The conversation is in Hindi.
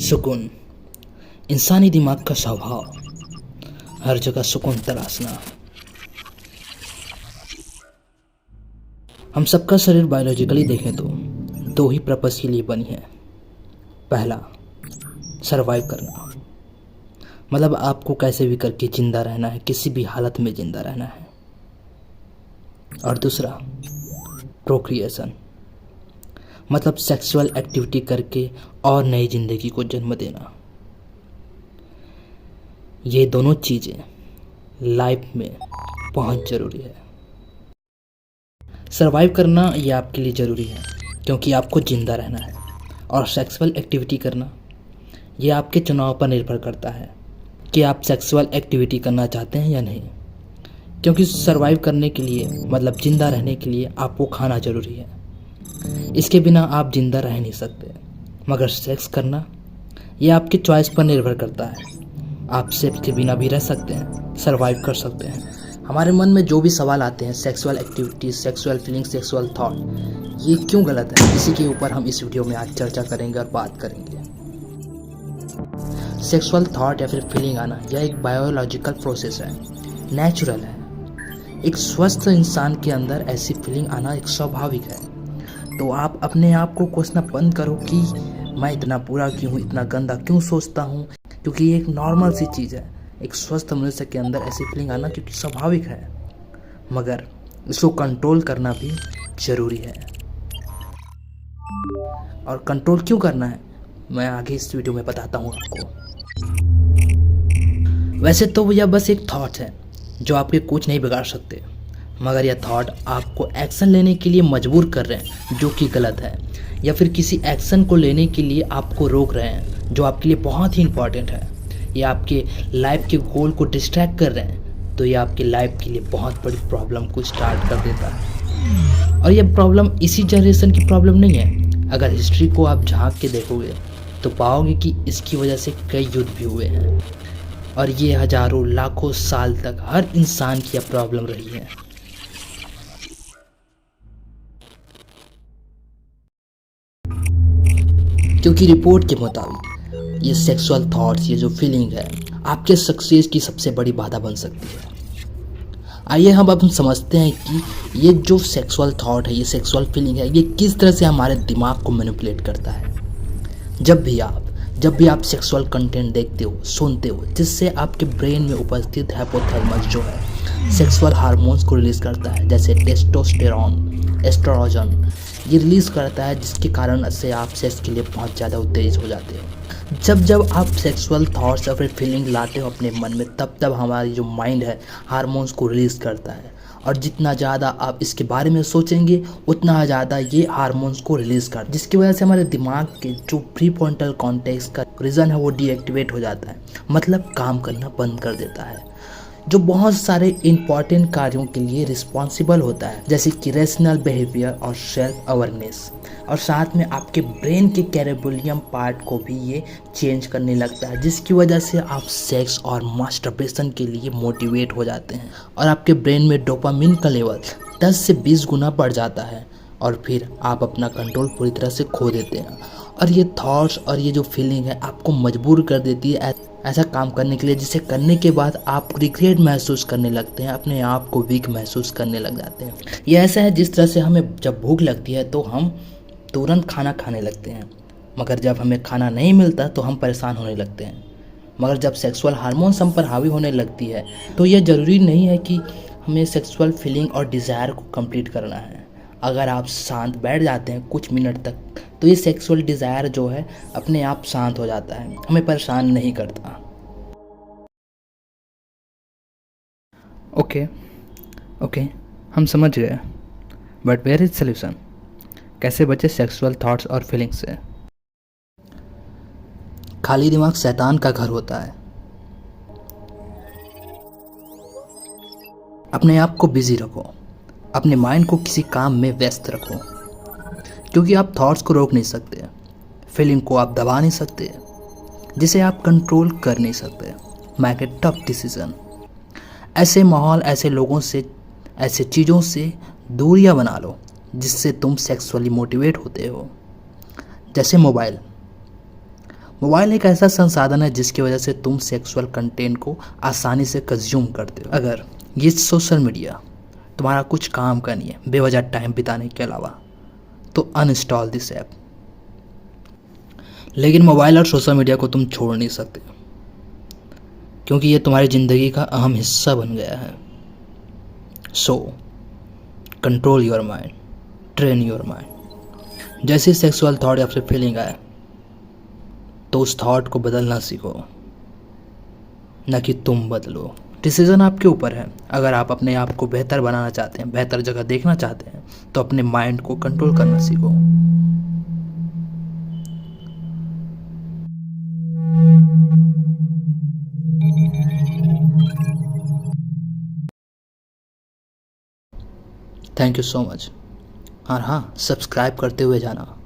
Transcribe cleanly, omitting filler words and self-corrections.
सुकून इंसानी दिमाग का स्वभाव, हर जगह सुकून तलाशना। हम सबका शरीर बायोलॉजिकली देखें तो दो ही पर्पस के लिए बनी है। पहला, सरवाइव करना, मतलब आपको कैसे भी करके जिंदा रहना है, किसी भी हालत में जिंदा रहना है। और दूसरा, प्रोक्रिएशन, मतलब सेक्सुअल एक्टिविटी करके और नई जिंदगी को जन्म देना। ये दोनों चीज़ें लाइफ में बहुत ज़रूरी है। सरवाइव करना ये आपके लिए ज़रूरी है क्योंकि आपको ज़िंदा रहना है, और सेक्सुअल एक्टिविटी करना ये आपके चुनाव पर निर्भर करता है कि आप सेक्सुअल एक्टिविटी करना चाहते हैं या नहीं। क्योंकि सरवाइव करने के लिए, मतलब ज़िंदा रहने के लिए, आपको खाना ज़रूरी है। इसके बिना आप ज़िंदा रह नहीं सकते। मगर सेक्स करना ये आपके चॉइस पर निर्भर करता है। आप सेक्स के बिना भी रह सकते हैं, सरवाइव कर सकते हैं। हमारे मन में जो भी सवाल आते हैं, sexual activities, sexual feeling, sexual thought, ये क्यों गलत है, इसी के ऊपर हम इस वीडियो में आज चर्चा करेंगे और बात करेंगे। सेक्सुअल थॉट या फिर फीलिंग आना यह एक बायोलॉजिकल प्रोसेस है, नेचुरल है। एक स्वस्थ इंसान के अंदर ऐसी फीलिंग आना एक स्वाभाविक है। तो आप अपने आप को कोसना बंद करो कि मैं इतना बुरा क्यों हूँ, इतना गंदा क्यों सोचता हूँ, क्योंकि ये एक नॉर्मल सी चीज़ है। एक स्वस्थ मनुष्य के अंदर ऐसी फीलिंग आना क्योंकि स्वाभाविक है, मगर इसको कंट्रोल करना भी ज़रूरी है। और कंट्रोल क्यों करना है मैं आगे इस वीडियो में बताता हूँ आपको। वैसे तो यह बस एक थॉट है जो आपके कुछ नहीं बिगाड़ सकते, मगर यह थॉट आपको एक्शन लेने के लिए मजबूर कर रहे हैं जो कि गलत है, या फिर किसी एक्शन को लेने के लिए आपको रोक रहे हैं जो आपके लिए बहुत ही इम्पॉर्टेंट है, या आपके लाइफ के गोल को डिस्ट्रैक्ट कर रहे हैं, तो यह आपकी लाइफ के लिए बहुत बड़ी प्रॉब्लम को स्टार्ट कर देता है। और यह प्रॉब्लम इसी जनरेशन की प्रॉब्लम नहीं है। अगर हिस्ट्री को आप झांक के देखोगे तो पाओगे कि इसकी वजह से कई युद्ध भी हुए हैं, और ये हजारों लाखों साल तक हर इंसान की यह प्रॉब्लम रही है। क्योंकि रिपोर्ट के मुताबिक ये सेक्सुअल थॉट्स, ये जो फीलिंग है, आपके सक्सेस की सबसे बड़ी बाधा बन सकती है। आइए हम अब समझते हैं कि ये जो सेक्सुअल थॉट है, ये सेक्सुअल फीलिंग है, ये किस तरह से हमारे दिमाग को मैनिपुलेट करता है। जब भी आप सेक्सुअल कंटेंट देखते हो, सुनते हो, जिससे आपके ब्रेन में उपस्थित हाइपोथैलेमस जो है सेक्सुअल हार्मोन्स को रिलीज करता है, जैसे टेस्टोस्टेरोन, एस्ट्रोजन, ये रिलीज करता है, जिसके कारण से आप सेक्स के लिए बहुत ज़्यादा उत्तेजित हो जाते हो। जब आप सेक्सुअल थॉट्स या फिर फीलिंग लाते हो अपने मन में, तब हमारी जो माइंड है हार्मोन्स को रिलीज करता है, और जितना ज़्यादा आप इसके बारे में सोचेंगे उतना ज़्यादा ये हार्मोन्स को रिलीज कर, जिसकी वजह से हमारे दिमाग के जो प्रीफ्रंटल कॉर्टेक्स का रीजन है वो डीएक्टिवेट हो जाता है, मतलब काम करना बंद कर देता है, जो बहुत सारे इंपॉर्टेंट कार्यों के लिए रिस्पॉन्सिबल होता है, जैसे कि रेशनल बिहेवियर और सेल्फ अवेयरनेस। और साथ में आपके ब्रेन के कैरेबुलियम पार्ट को भी ये चेंज करने लगता है, जिसकी वजह से आप सेक्स और मास्टरबेशन के लिए मोटिवेट हो जाते हैं, और आपके ब्रेन में डोपामिन का लेवल 10 से 20 गुना बढ़ जाता है, और फिर आप अपना कंट्रोल पूरी तरह से खो देते हैं। और ये थॉट्स और ये जो फीलिंग है आपको मजबूर कर देती है ऐसा काम करने के लिए, जिसे करने के बाद आप रिग्रेट महसूस करने लगते हैं, अपने आप को वीक महसूस करने लग जाते हैं। ये ऐसा है जिस तरह से हमें जब भूख लगती है तो हम तुरंत खाना खाने लगते हैं, मगर जब हमें खाना नहीं मिलता तो हम परेशान होने लगते हैं। मगर जब सेक्सुअल हार्मोन्स हम पर हावी होने लगती है तो यह ज़रूरी नहीं है कि हमें सेक्सुअल फीलिंग और डिज़ायर को कंप्लीट करना है। अगर आप शांत बैठ जाते हैं कुछ मिनट तक, तो ये सेक्सुअल डिज़ायर जो है अपने आप शांत हो जाता है, हमें परेशान नहीं करता। ओके, हम समझ गए, बट वेयर इज सोल्यूशन? कैसे बचे सेक्सुअल थॉट्स और फीलिंग्स से? खाली दिमाग शैतान का घर होता है। अपने आप को बिजी रखो, अपने माइंड को किसी काम में व्यस्त रखो, क्योंकि आप थॉट्स को रोक नहीं सकते, फीलिंग को आप दबा नहीं सकते, जिसे आप कंट्रोल कर नहीं सकते। Make a tough decision. ऐसे माहौल, ऐसे लोगों से, ऐसे चीज़ों से दूरियां बना लो जिससे तुम सेक्सुअली मोटिवेट होते हो, जैसे मोबाइल। मोबाइल एक ऐसा संसाधन है जिसकी वजह से तुम सेक्सुअल कंटेंट को आसानी से कंज्यूम करते हो। अगर ये सोशल मीडिया तुम्हारा कुछ काम का नहीं है बेवजह टाइम बिताने के अलावा, तो अनइंस्टॉल दिस ऐप। लेकिन मोबाइल और सोशल मीडिया को तुम छोड़ नहीं सकते, क्योंकि ये तुम्हारी ज़िंदगी का अहम हिस्सा बन गया है। So control your mind, train your mind. जैसे सेक्सुअल थॉट या फिर फीलिंग आए तो उस थॉट को बदलना सीखो, न कि तुम बदलो। डिसीज़न आपके ऊपर है। अगर आप अपने आप को बेहतर बनाना चाहते हैं, बेहतर जगह देखना चाहते हैं, तो अपने माइंड को कंट्रोल करना सीखो। Thank you so much. और हाँ, सब्सक्राइब करते हुए जाना।